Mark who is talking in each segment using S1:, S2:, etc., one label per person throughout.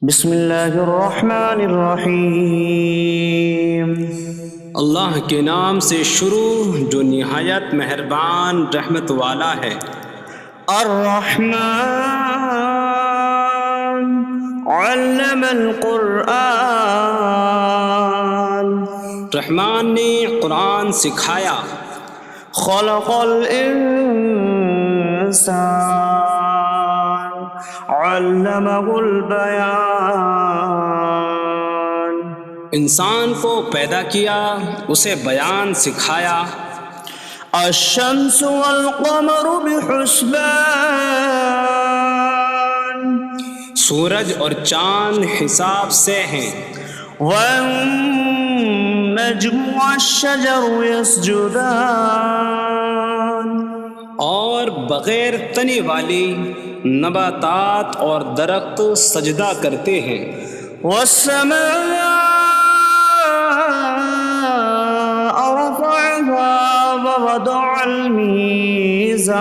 S1: بسم اللہ الرحمن الرحیم۔
S2: اللہ کے نام سے شروع جو نہایت مہربان رحمت والا ہے۔
S1: الرحمن علم القرآن،
S2: رحمان نے قرآن سکھایا۔
S1: خلق الانسان علمہ البیان،
S2: انسان کو پیدا کیا، اسے بیان سکھایا۔
S1: الشمس والقمر بحسبان،
S2: سورج اور چاند حساب سے ہیں۔
S1: والنجم والشجر يسجدان،
S2: اور بغیر تنے والی نباتات اور درخت سجدہ کرتے ہیں۔
S1: والسماء رفعها ووضع الميزان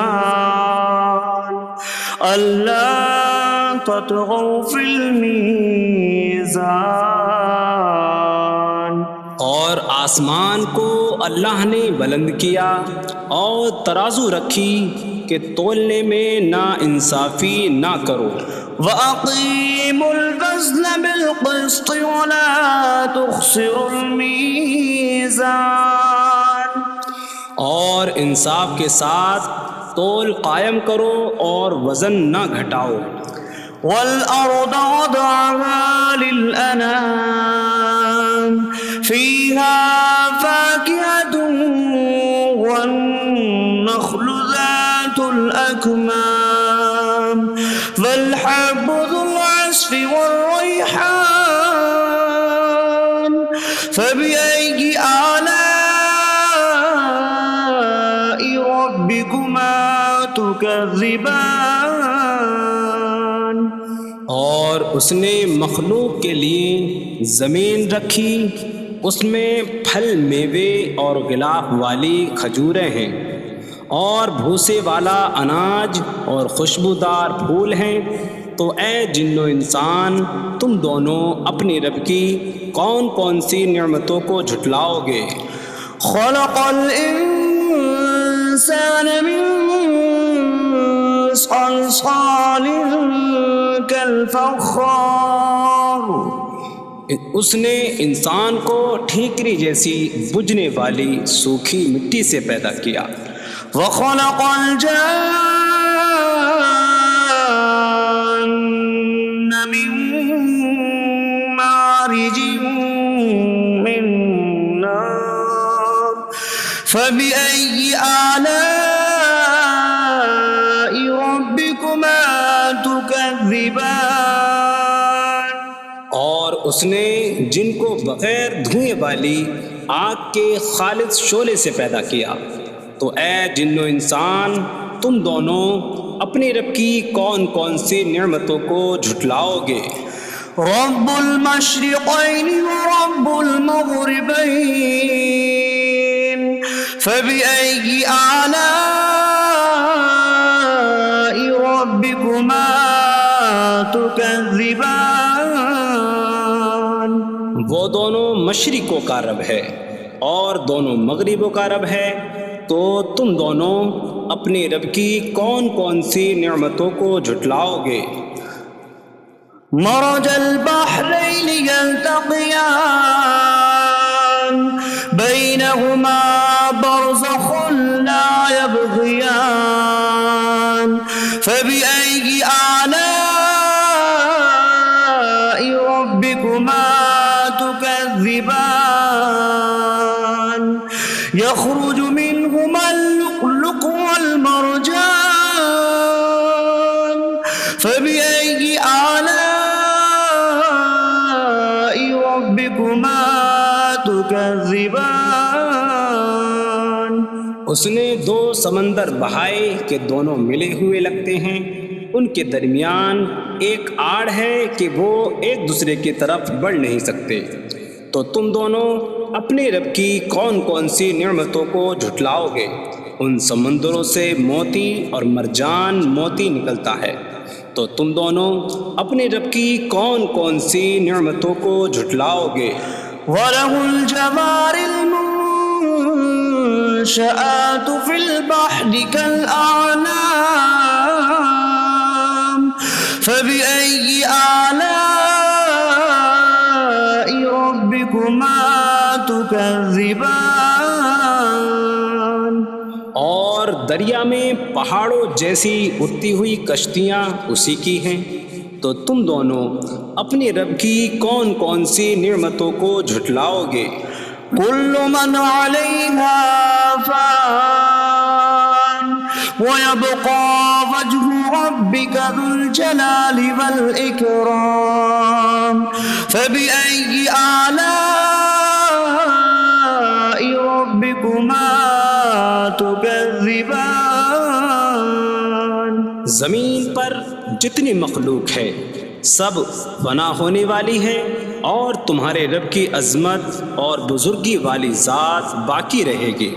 S1: ألا تطغوا في الميزان،
S2: اور آسمان کو اللہ نے بلند کیا اور ترازو رکھی کہ تولنے میں نا انصافی نہ کرو۔
S1: وَأَقِيمُوا الْوَزْنَ بِالْقِسْطِ وَلَا تُخْسِرُوا الْمِيزَانَ،
S2: اور انصاف کے ساتھ تول قائم کرو اور وزن نہ گھٹاؤ۔
S1: وَالْأَرْضَ وَضَعَهَا لِلْأَنَامِ فِيهَا فَاكِهَةٌ وَالنَّخْلُ ذَاتُ الْأَكْمَامِ وَالْحَبُّ ذُو الْعَصْفِ وَالرَّيْحَانُ فَبِأَيِّ آلَاءِ رَبِّكُمَا تُكَذِّبَانِ،
S2: اور اس نے مخلوق کے لیے زمین رکھی، اس میں پھل میوے اور غلاف والی کھجوریں ہیں، اور بھوسے والا اناج اور خوشبودار پھول ہیں۔ تو اے جن و انسان، تم دونوں اپنی رب کی کون کون سی نعمتوں کو جھٹلاؤ گے؟
S1: خلق الانسان من صلصال کالفخار،
S2: اس نے انسان کو ٹھیکری جیسی بجھنے والی سوکھی مٹی سے پیدا کیا۔
S1: وخلق الجان من مارج من نار فبأي آلاء ربكما تكذبان،
S2: اور اس نے جن کو بغیر دھوئیں والی آگ کے خالص شعلے سے پیدا کیا۔ تو اے جن و انسان، تم دونوں اپنی رب کی کون کون سی نعمتوں کو جھٹلاؤ گے؟
S1: رب المشرقین ورب المغربین فبأي آلاء ربكما تكذبان،
S2: وہ دونوں مشرقوں کا رب ہے اور دونوں مغربوں کا رب ہے، تو تم دونوں اپنی رب کی کون کون سی نعمتوں کو جھٹلاؤ گے؟
S1: مرج البحرین یلتقیان بینہما برزخ لا یبغیان فبأي آلاء ربكما تكذبان، يخرج منهما اللؤلؤ والمرجان فبأي آلاء ربكما تكذبان،
S2: اس نے دو سمندر بہائے کہ دونوں ملے ہوئے لگتے ہیں، ان کے درمیان ایک آڑ ہے کہ وہ ایک دوسرے کی طرف بڑھ نہیں سکتے۔ تو تم دونوں اپنے رب کی کون کون سی نعمتوں کو جھٹلاؤ گے؟ ان سمندروں سے موتی اور مرجان موتی نکلتا ہے، تو تم دونوں اپنے رب کی کون کون سی نعمتوں کو جھٹلاؤ گے؟
S1: وَلَهُ الْجَوَارِ الْمُنشَآتُ فِي الْبَحْرِ كَالْأَعْلَامِ فَبِأَيِّ آلَاءِ رَبِّكُمَا تُكَذِّبَانِ۔
S2: اور دریا میں پہاڑوں جیسی اڑتی ہوئی کشتیاں اسی کی ہیں، تو تم دونوں اپنے رب کی کون کون سی نعمتوں کو جھٹلاؤ گے؟
S1: كل من عليها فان ويبقى وجه ربك ذو الجلال والإكرام فبأي آلاء ربكما تكذبان۔
S2: زمین پر جتنی مخلوق ہے سب فنا ہونے والی ہے، اور تمہارے رب کی عظمت اور بزرگی والی ذات باقی رہے گی،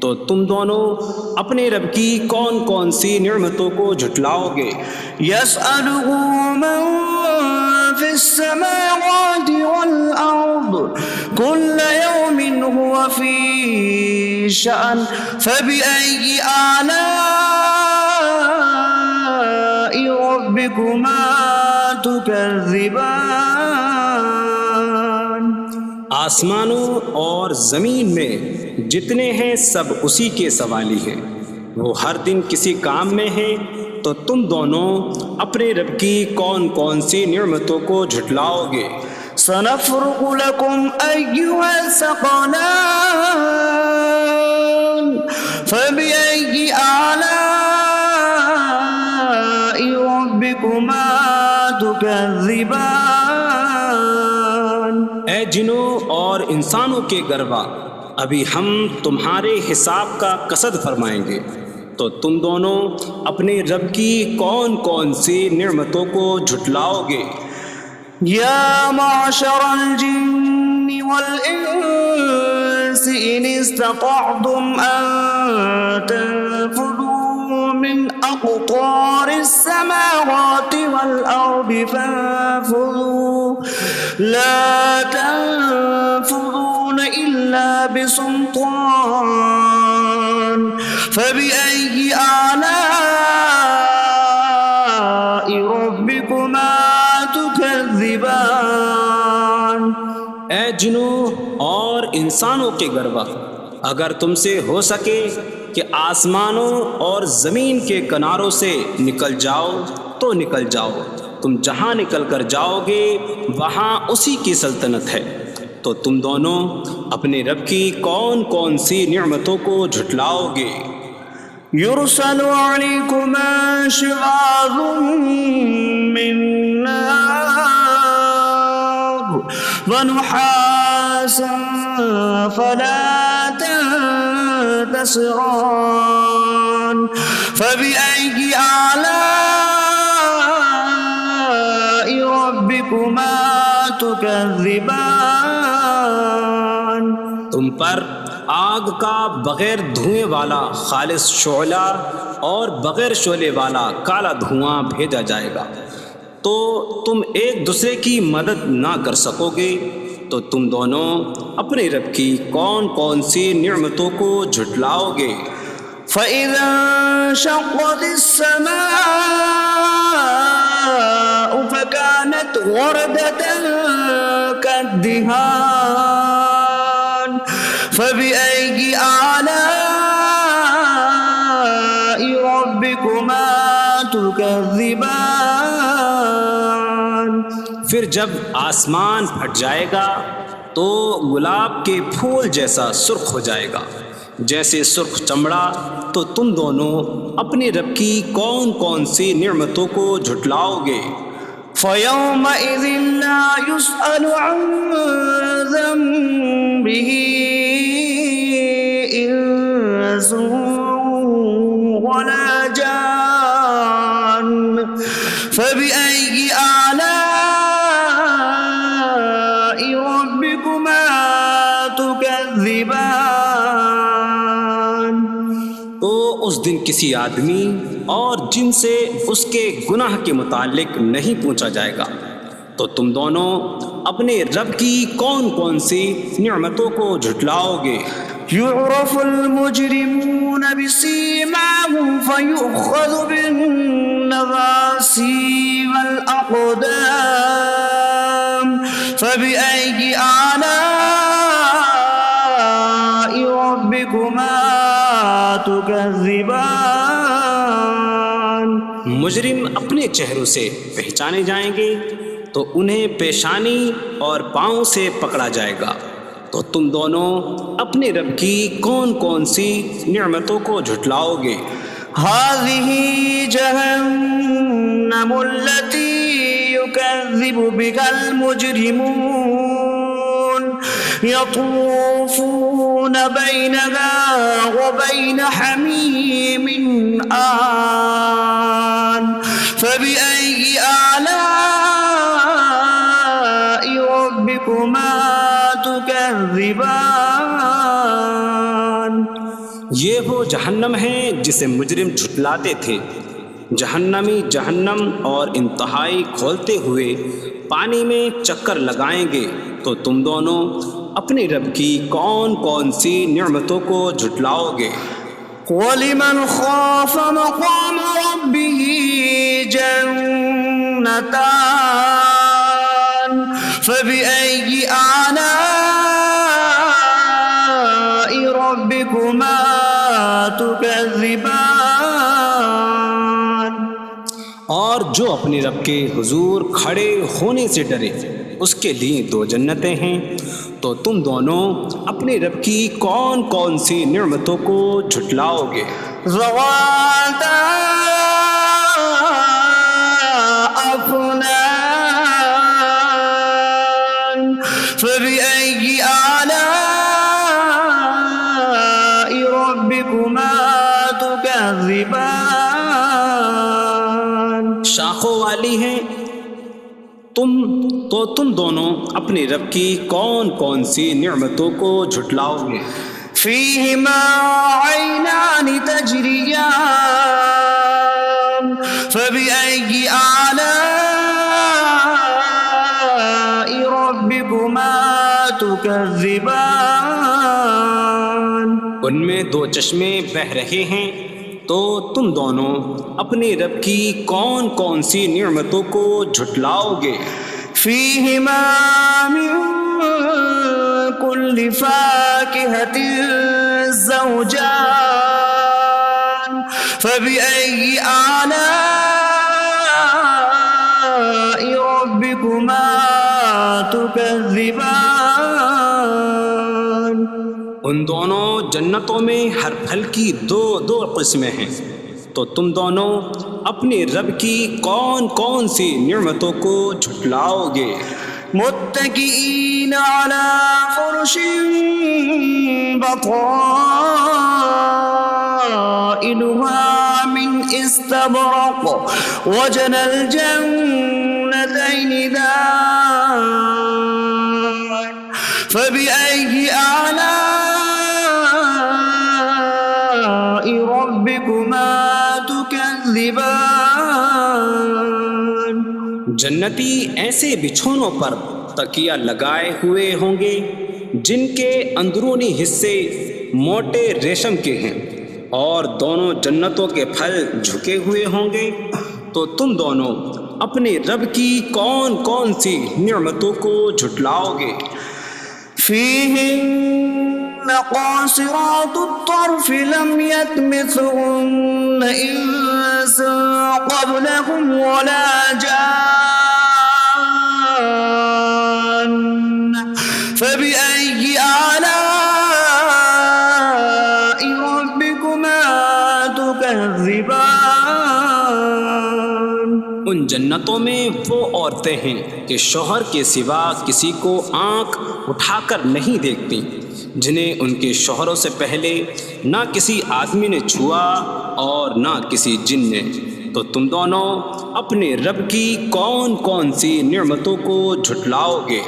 S2: تو تم دونوں اپنے رب کی کون کون سی نعمتوں کو جھٹلاؤ گے؟
S1: يسأله من في السماوات والأرض كل يوم هو في شأن فبأي آلاء ربكما تكذبان۔
S2: آسمانوں اور زمین میں جتنے ہیں سب اسی کے سوالی ہیں، وہ ہر دن کسی کام میں ہیں، تو تم دونوں اپنے رب کی کون کون سی نعمتوں کو جھٹلاؤ گے؟
S1: سنفرغ لكم أيها الثقلان فبأي آلاء ربكما تكذبان۔
S2: اے جنوں اور انسانوں کے گروہ، ابھی ہم تمہارے حساب کا قصد فرمائیں گے، تو تم دونوں اپنے رب کی کون کون سی نعمتوں کو جھٹلاؤ گے؟
S1: یا معشر الجن والانس ان استطعتم ان تنفذوا من اقطار السماوات والارض فانفذوا لا تنفذون الا بسلطان فبأي آلاء ربكما تكذبان۔
S2: اے جنوں اور انسانوں کے گروہ، اگر تم سے ہو سکے کہ آسمانوں اور زمین کے کناروں سے نکل جاؤ تو نکل جاؤ، تم جہاں نکل کر جاؤ گے وہاں اسی کی سلطنت ہے، تو تم دونوں اپنے رب کی کون کون سی نعمتوں کو جھٹلاؤ گے؟
S1: يرسل عليكما شواظ من نار ونحاسا فلا تنتصران فبأي آلاء ربكما تكذبان۔
S2: تم پر آگ کا بغیر دھوئیں والا خالص شعلہ اور بغیر شعلے والا کالا دھواں بھیجا جائے گا، تو تم ایک دوسرے کی مدد نہ کر سکو گے، تو تم دونوں اپنے رب کی کون کون سی نعمتوں کو جھٹلاؤ گے؟
S1: فَإِذَا انشَقَّتِ السَّمَاءُ فَكَانَتْ وَرْدَةً كَالدِّهَانِ فَبِأَيِّ آلَاءِ رَبِّكُمَا تُكَذِّبَانِ۔
S2: پھر جب آسمان پھٹ جائے گا تو گلاب کے پھول جیسا سرخ ہو جائے گا، جیسے سرخ چمڑا، تو تم دونوں اپنے رب کی کون کون سی نعمتوں کو جھٹلاؤ گے؟
S1: فَيَوْمَئِذٍ لَا يُسْأَلُ عَنْ ذَنبِهِ إِنسٌ وَلَا جَانٌّ فَبِأَيِّ آلَاءِ رَبِّكُمَا تُكَذِّبَانِ۔
S2: تو اس دن کسی آدمی اور جن سے اس کے گناہ کے متعلق نہیں پوچھا جائے گا، تو تم دونوں اپنے رب کی کون کون سی نعمتوں کو جھٹلاؤ گے؟
S1: يعرف المجرمون بسيماهم فيؤخذ بالنواصي والأقدام فبأي آلاء ربكما تكذبان؟
S2: مجرم اپنے چہروں سے پہچانے جائیں گے تو انہیں پیشانی اور پاؤں سے پکڑا جائے گا، تو تم دونوں اپنے رب کی کون کون سی نعمتوں کو جھٹلاؤ گے؟
S1: هذه جهنم التي يكذب بها المجرمون يطوفون بينها وبين حميم آن فبأي آلاء ربكما تكذبان؟
S2: یہ وہ جہنم ہے جسے مجرم جھٹلاتے تھے۔ جہنمی جہنم اور انتہائی کھولتے ہوئے پانی میں چکر لگائیں گے، تو تم دونوں اپنے رب کی کون کون سی نعمتوں کو جھٹلاؤ گے؟
S1: وَلِمَنْ خَافَ مَقَامَ رَبِّهِ جَنَّتَانِ فَبِأَيِّ آلَاءِ رَبِّكُمَا تُكَذِّبَانِ؟
S2: اور جو اپنے رب کے حضور کھڑے ہونے سے ڈرے، اس کے لیے دو جنتیں ہیں، تو تم دونوں اپنے رب کی کون کون سی نعمتوں کو جھٹلاؤ گے؟
S1: ذواتا افنان فبأي آلاء ربكما تكذبان؟
S2: شاخوں والی ہیں تم دونوں اپنے رب کی کون کون سی نعمتوں کو جھٹلاؤ گے؟
S1: فيهما عينان تجريان فبأي آلاء ربكما تكذبان؟
S2: ان میں دو چشمے بہہ رہے ہیں، تو تم دونوں اپنے رب کی کون کون سی نعمتوں کو جھٹلاؤ گے؟
S1: فيهما من كل فاكهة زوجان فبأي آلاء ربكما تكذبان؟
S2: ان دونوں جنتوں میں ہر پھل کی دو قسمیں ہیں، تو تم دونوں اپنے رب کی کون کون سی نعمتوں کو جھٹلاؤ گے؟
S1: متكئين على فرش بطائنها من استبرق وجنى الجنتين دان فبأي آلاء ربكما تكذبان؟
S2: جنتی ایسے بچھونوں پر تکیہ لگائے ہوئے ہوں گے جن کے اندرونی حصے موٹے ریشم کے ہیں، اور دونوں جنتوں کے پھل جھکے ہوئے ہوں گے، تو تم دونوں اپنے رب کی کون کون سی نعمتوں کو جھٹلاؤ گے؟
S1: فيهن قاصرات الطرف لم يطمثهن إنس قبلهم ولا جان فبأي آلاء ربكما تكذبان؟
S2: ان جنتوں میں وہ عورتیں ہیں کہ شوہر کے سوا کسی کو آنکھ اٹھا کر نہیں دیکھتی، جنہیں ان کے شوہروں سے پہلے نہ کسی آدمی نے چھوا اور نہ کسی جن نے، تو تم دونوں اپنے رب کی کون کون سی نعمتوں کو جھٹلاؤ گے؟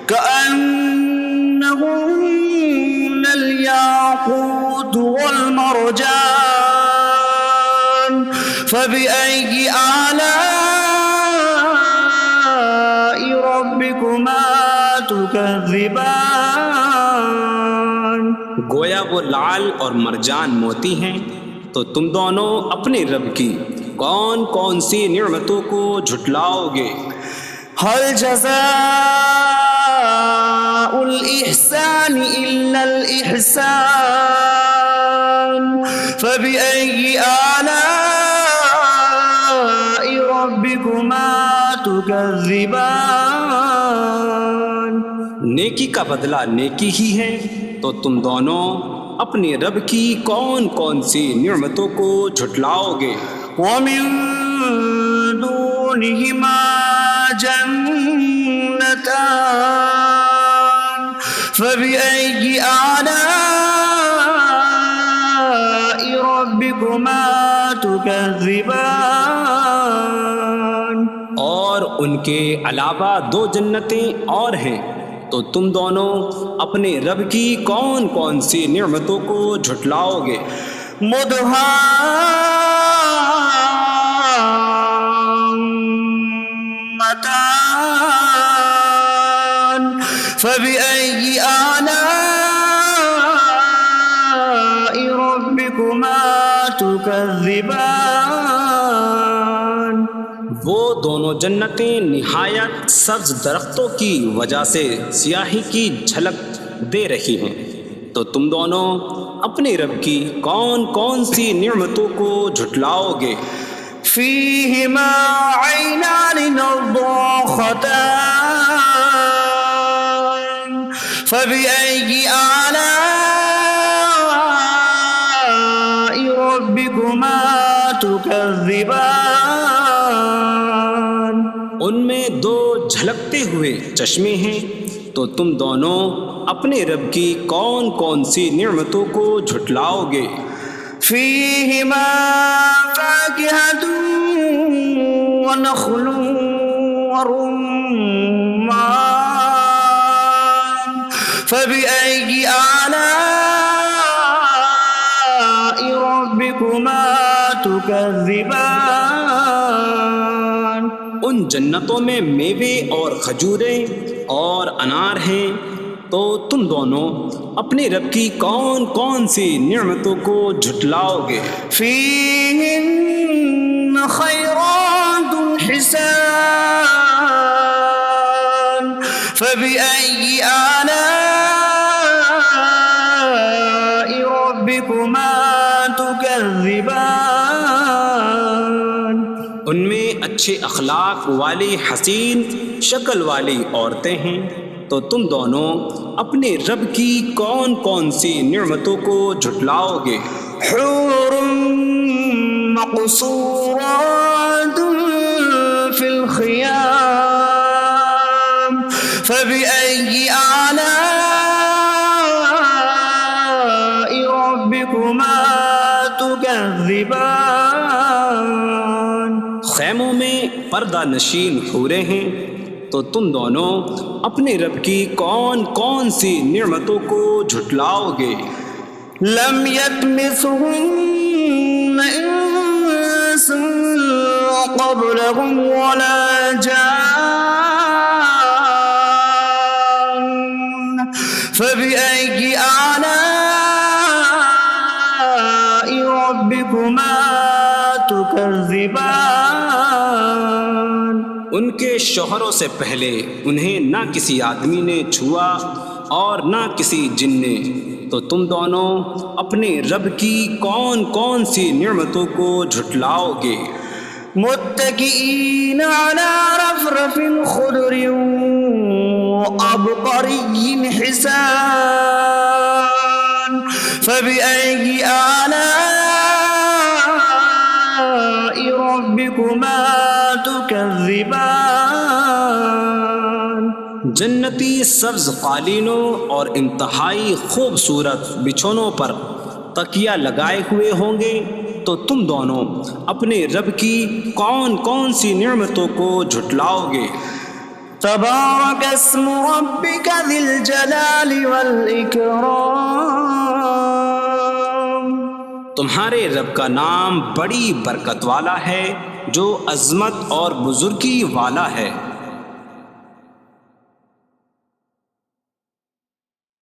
S1: كأنهن الياقوت والمرجان فبأي آلاء ربكما تكذبان
S2: گویا وہ لعل اور مرجان موتی ہیں، تو تم دونوں اپنے رب کی کون کون سی نعمتوں کو جھٹلاؤ گے؟
S1: هل جزاء الإحسان إلا الإحسان فبأي آلاء ربكما تكذبان
S2: نیکی کا بدلہ نیکی ہی ہے، تو تم دونوں اپنے رب کی کون کون سی نعمتوں کو جھٹلاؤ گے؟
S1: ومن دونهما جنتان فبأي آلاء ربكما تكذبان
S2: اور ان کے علاوہ دو جنتیں اور ہیں، تو تم دونوں اپنے رب کی کون کون سی نعمتوں کو جھٹلاؤ گے؟
S1: مدهامتان فبأي آلاء ربكما تكذبان
S2: وہ دونوں جنتیں نہایت سبز درختوں کی وجہ سے سیاہی کی جھلک دے رہی ہیں، تو تم دونوں اپنے رب کی کون کون سی نعمتوں کو جھٹلاؤ گے؟
S1: فيهما عينان نضاختان فبأي آلاء ربكما تكذبان
S2: ان میں دو جھلکتے ہوئے چشمے ہیں، تو تم دونوں اپنے رب کی کون کون سی نعمتوں کو جھٹلاؤ گے؟
S1: فيهما فاكهة ونخل ورمان فبأي آلاء ربكما تكذبان
S2: ان جنتوں میں میوے اور کھجوریں اور انار ہیں، تو تم دونوں اپنے رب کی کون کون سی نعمتوں کو جھٹلاؤ گے؟
S1: فيهن خيرات حسان فبأي آلاء ربكما تكذبان
S2: ان میں اچھے اخلاق والی حسین شکل والی عورتیں ہیں، تو تم دونوں اپنے رب کی کون کون سی نعمتوں کو جھٹلاؤ گے؟
S1: حور مقصورات في الخيام فبأي آلاء ربكما تكذبان
S2: خیموں میں پردہ نشین حوریں ہیں، تو تم دونوں اپنے رب کی کون کون سی نعمتوں کو جھٹلاؤ گے؟
S1: لم يطمثهن انس قبلهم ولا جان فبأي آلاء ربكما تكذبان
S2: ان کے شوہروں سے پہلے انہیں نہ کسی آدمی نے چھوا اور نہ کسی جن نے، تو تم دونوں اپنے رب کی کون کون سی نعمتوں کو جھٹلاؤ گے؟
S1: متكئين على رفرف خضر وعبقري حسان فبأي آلاء ربكما تكذبان
S2: جنتی سبز قالینوں اور انتہائی خوبصورت بچھونوں پر تکیہ لگائے ہوئے ہوں گے، تو تم دونوں اپنے رب کی کون کون سی نعمتوں کو جھٹلاؤ گے؟
S1: تبارك اسم ربك ذي الجلال والإكرام
S2: تمہارے رب کا نام بڑی برکت والا ہے جو عظمت اور بزرگی والا ہے۔